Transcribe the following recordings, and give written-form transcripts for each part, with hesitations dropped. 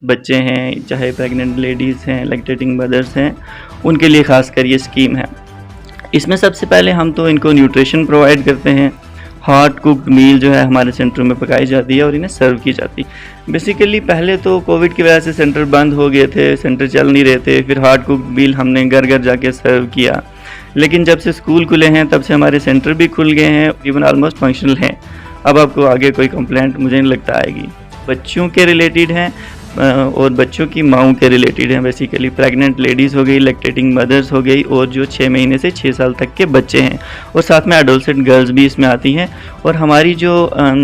बच्चे हैं, चाहे प्रेग्नेंट लेडीज़ हैं, लैक्टेटिंग मदर्स हैं, उनके लिए ख़ासकर ये स्कीम है। इसमें सबसे पहले हम तो इनको न्यूट्रिशन प्रोवाइड करते हैं। हॉट कुक्ड मील जो है हमारे सेंटर में पकाई जाती है और इन्हें सर्व की जाती है। बेसिकली पहले तो कोविड की वजह से सेंटर बंद हो गए थे, सेंटर चल नहीं रहे थे, फिर हॉट कुक्ड मील हमने घर घर जाके सर्व किया। लेकिन जब से स्कूल खुले हैं तब से हमारे सेंटर भी खुल गए हैं, इवन ऑलमोस्ट फंक्शनल हैं। अब आपको आगे कोई कंप्लेंट मुझे नहीं लगता आएगी। बच्चों के रिलेटेड हैं और बच्चों की माँओं के रिलेटेड हैं। बेसिकली प्रेग्नेंट लेडीज़ हो गई, लैक्टेटिंग मदर्स हो गई और जो 6 महीने से 6 साल तक के बच्चे हैं, और साथ में एडोलसेंट गर्ल्स भी इसमें आती हैं। और हमारी जो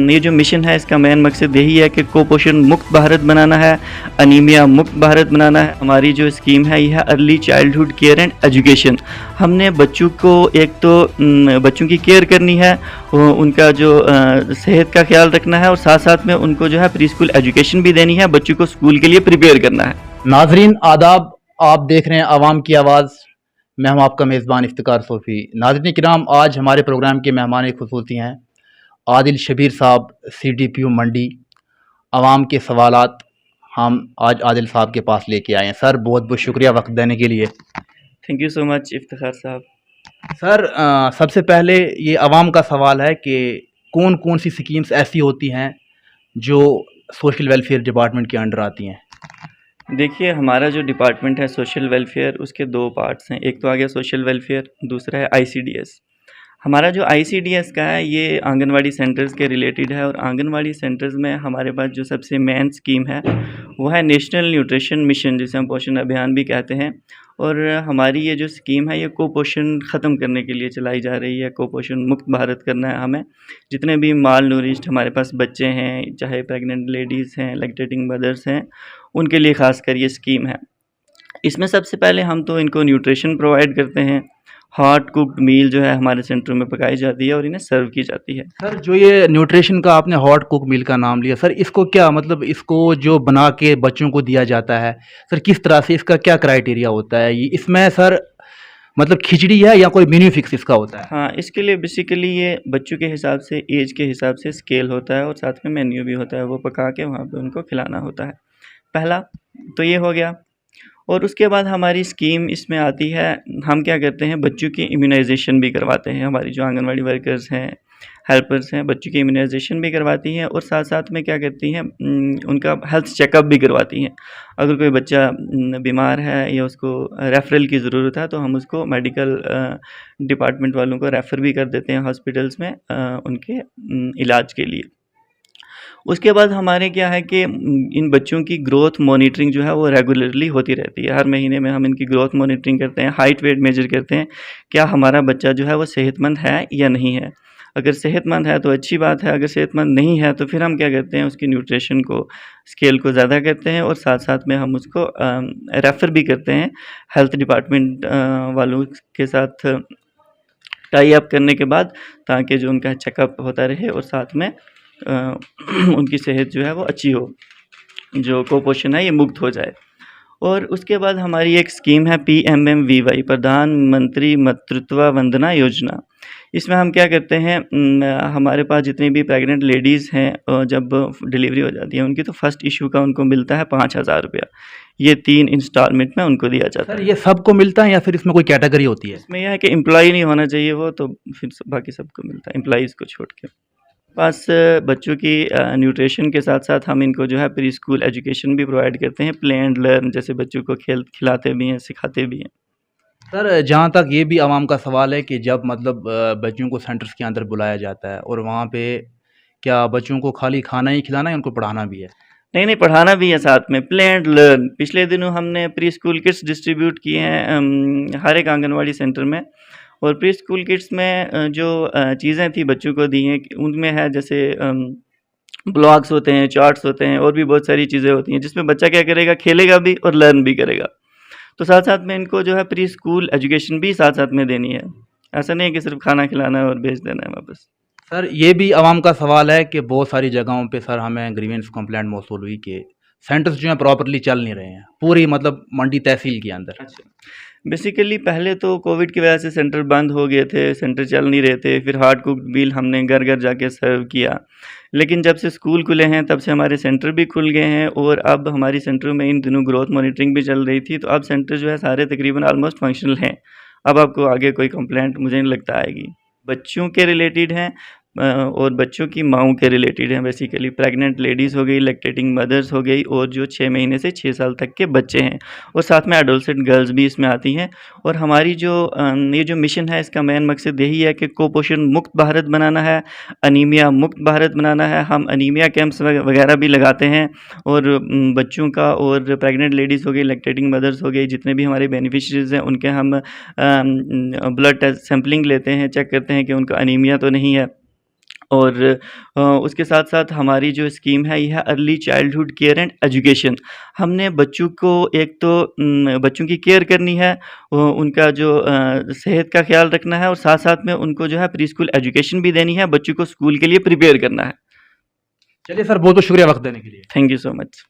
ये जो मिशन है, इसका मेन मकसद यही है कि कुपोषण मुक्त भारत बनाना है, अनीमिया मुक्त भारत बनाना है। हमारी जो स्कीम है यह है early childhood care and education. हमने बच्चों को एक तो बच्चों की केयर करनी है, उनका जो सेहत का ख्याल रखना है, और साथ साथ में उनको जो है प्री स्कूल एजुकेशन भी देनी है, बच्चों को स्कूल के लिए प्रिपेयर करना है। नाजरीन आदाब, आप देख रहे हैं आवाम की आवाज़। मैं हूं आपका मेज़बान इफ्तिकार सोफ़ी। नाज़रीन किराम, आज हमारे प्रोग्राम के मेहमान खुसूसी हैं आदिल शबीर साहब, CDPO मंडी। आवाम के सवालात हम आज आदिल साहब के पास लेके आए हैं। सर, बहुत बहुत शुक्रिया वक्त देने के लिए। Thank you so much Iftikhar साहब। सर, सबसे पहले ये आवाम का सवाल है कि कौन कौन सी स्कीम्स ऐसी होती हैं जो सोशल वेलफेयर डिपार्टमेंट के अंडर आती हैं? देखिए, हमारा जो डिपार्टमेंट है सोशल वेलफेयर, उसके 2 पार्ट्स हैं। एक तो आ गया सोशल वेलफेयर, दूसरा है ICDS। हमारा जो ICDS का है ये आंगनवाड़ी सेंटर्स के रिलेटेड है, और आंगनवाड़ी सेंटर्स में हमारे पास जो सबसे मेन स्कीम है वो है नेशनल न्यूट्रिशन मिशन, जिसे हम पोषण अभियान भी कहते हैं। और हमारी ये जो स्कीम है ये कुपोषण ख़त्म करने के लिए चलाई जा रही है। कुपोषण मुक्त भारत करना है हमें। जितने भी माल नूरिश्ड हमारे पास बच्चे हैं, चाहे प्रेग्नेंट लेडीज़ हैं, लैक्टेटिंग मदर्स हैं, उनके लिए ख़ासकर ये स्कीम है। इसमें सबसे पहले हम तो इनको न्यूट्रिशन प्रोवाइड करते हैं। हॉट कुक्ड मील जो है हमारे सेंटर में पकाई जाती है और इन्हें सर्व की जाती है। सर, जो ये न्यूट्रिशन का आपने हॉट कुक मील का नाम लिया, सर इसको क्या मतलब, इसको जो बना के बच्चों को दिया जाता है, सर किस तरह से, इसका क्या क्राइटेरिया होता है? ये इसमें सर मतलब खिचड़ी है या कोई मेन्यू फिक्स इसका होता है? हाँ, इसके लिए बेसिकली ये बच्चों के हिसाब से, एज के हिसाब से स्केल होता है, और साथ में मेन्यू भी होता है, वो पका के वहाँ पे उनको खिलाना होता है। पहला तो ये हो गया। और उसके बाद हमारी स्कीम इसमें आती है, हम क्या करते हैं, बच्चों की इम्यूनाइजेशन भी करवाते हैं। हमारी जो आंगनवाड़ी वर्कर्स हैं, हेल्पर्स हैं, बच्चों की इम्यूनाइजेशन भी करवाती हैं, और साथ साथ में क्या करती हैं, उनका हेल्थ चेकअप भी करवाती हैं। अगर कोई बच्चा बीमार है या उसको रेफरल की ज़रूरत है तो हम उसको मेडिकल डिपार्टमेंट वालों को रेफ़र भी कर देते हैं हॉस्पिटल्स में उनके इलाज के लिए। उसके बाद हमारे क्या है कि इन बच्चों की ग्रोथ मॉनिटरिंग जो है वो रेगुलरली होती रहती है। हर महीने में हम इनकी ग्रोथ मॉनिटरिंग करते हैं, हाइट वेट मेजर करते हैं, क्या हमारा बच्चा जो है वो सेहतमंद है या नहीं है। अगर सेहतमंद है तो अच्छी बात है, अगर सेहतमंद नहीं है तो फिर हम क्या करते हैं, उसकी न्यूट्रिशन को, स्केल को ज़्यादा करते हैं, और साथ साथ में हम उसको रेफ़र भी करते हैं हेल्थ डिपार्टमेंट वालों के साथ टाई अप करने के बाद, ताकि जो उनका चेकअप होता रहे और साथ में उनकी सेहत जो है वो अच्छी हो, जो कुपोषण है ये मुक्त हो जाए। और उसके बाद हमारी एक स्कीम है PMMVY, प्रधानमंत्री मातृत्व वंदना योजना। इसमें हम क्या करते हैं, हमारे पास जितनी भी प्रेग्नेंट लेडीज़ हैं, जब डिलीवरी हो जाती है उनकी, तो फर्स्ट इशू का उनको मिलता है 5,000 रुपया। ये 3 इंस्टॉलमेंट में उनको दिया जाता सर है। ये सबको मिलता है या फिर इसमें कोई कैटेगरी होती है? इसमें यह है कि एम्प्लॉई नहीं होना चाहिए वो, तो फिर बाकी सबको मिलता है, एम्प्लॉइज़ को छोड़ के। पास बच्चों की न्यूट्रिशन के साथ साथ हम इनको जो है प्री स्कूल एजुकेशन भी प्रोवाइड करते हैं, प्ले एंड लर्न, जैसे बच्चों को खिलाते भी हैं, सिखाते भी हैं। सर, जहाँ तक ये भी आवाम का सवाल है कि जब मतलब बच्चों को सेंटर्स के अंदर बुलाया जाता है और वहाँ पे क्या बच्चों को खाली खाना ही खिलाना है या उनको पढ़ाना भी है? नहीं नहीं, पढ़ाना भी है साथ में, प्ले एंड लर्न। पिछले दिनों हमने प्री स्कूल किट्स डिस्ट्रीब्यूट किए हैं हर एक आंगनवाड़ी सेंटर में, और प्री स्कूल किट्स में जो चीज़ें थी बच्चों को दी हैं, उनमें है जैसे ब्लॉक्स होते हैं, चार्ट्स होते हैं, और भी बहुत सारी चीज़ें होती हैं, जिसमें बच्चा क्या करेगा, खेलेगा भी और लर्न भी करेगा। तो साथ साथ में इनको जो है प्री स्कूल एजुकेशन भी साथ साथ में देनी है। ऐसा नहीं है कि सिर्फ खाना खिलाना है और भेज देना है वापस। सर, ये भी आवाम का सवाल है कि बहुत सारी जगहों पे सर हमें ग्रीवेंस कंप्लेंट मौसूल हुई कि सेंटर्स जो हैं प्रॉपर्ली चल नहीं रहे हैं पूरी मतलब मंडी तहसील के अंदर। अच्छा, बेसिकली पहले तो कोविड की वजह से सेंटर बंद हो गए थे, सेंटर चल नहीं रहे थे, फिर हार्ड कुक्ड मील हमने घर घर जाके सर्व किया। लेकिन जब से स्कूल खुले हैं तब से हमारे सेंटर भी खुल गए हैं और अब हमारी सेंटरों में इन दिनों ग्रोथ मॉनिटरिंग भी चल रही थी, तो अब सेंटर जो है सारे तकरीबन ऑलमोस्ट फंक्शनल हैं। अब आपको आगे कोई कंप्लेंट मुझे नहीं लगता आएगी। बच्चों के रिलेटेड हैं और बच्चों की माँओं के रिलेटेड हैं, बेसिकली प्रेग्नेंट लेडीज़ हो गई, लैक्टेटिंग मदर्स हो गई और जो 6 महीने से 6 साल तक के बच्चे हैं और साथ में एडोलसेंट गर्ल्स भी इसमें आती हैं। और हमारी जो ये जो मिशन है इसका मेन मकसद यही है कि कुपोषण मुक्त भारत बनाना है, अनीमिया मुक्त भारत बनाना है। हम अनीमिया कैंप्स वगैरह भी लगाते हैं और बच्चों का और प्रेग्नेंट लेडीज़ हो गई, लैक्टेटिंग मदर्स हो गई, जितने भी हमारे बेनिफिशरीज़ हैं उनके हम ब्लड टेस्ट सैंपलिंग लेते हैं, चेक करते हैं कि उनका अनीमिया तो नहीं है। और उसके साथ साथ हमारी जो स्कीम है ये है early childhood care and education. हमने बच्चों को एक तो बच्चों की केयर करनी है, उनका जो सेहत का ख्याल रखना है और साथ साथ में उनको जो है प्री स्कूल एजुकेशन भी देनी है, बच्चों को स्कूल के लिए प्रिपेयर करना है। चलिए सर, बहुत बहुत शुक्रिया वक्त देने के लिए। Thank you so much.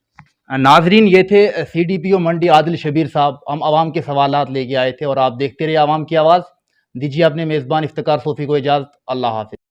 नाजरीन, ये थे CDPO मंडी आदिल शबीर साहब। हम आवाम के सवालात लेके आए थे और आप देखते रहिए आवाम की आवाज़। दीजिए अपने मेज़बान इफ्तिकार सोफ़ी को इजाज़त। अल्लाह हाफ़िज़।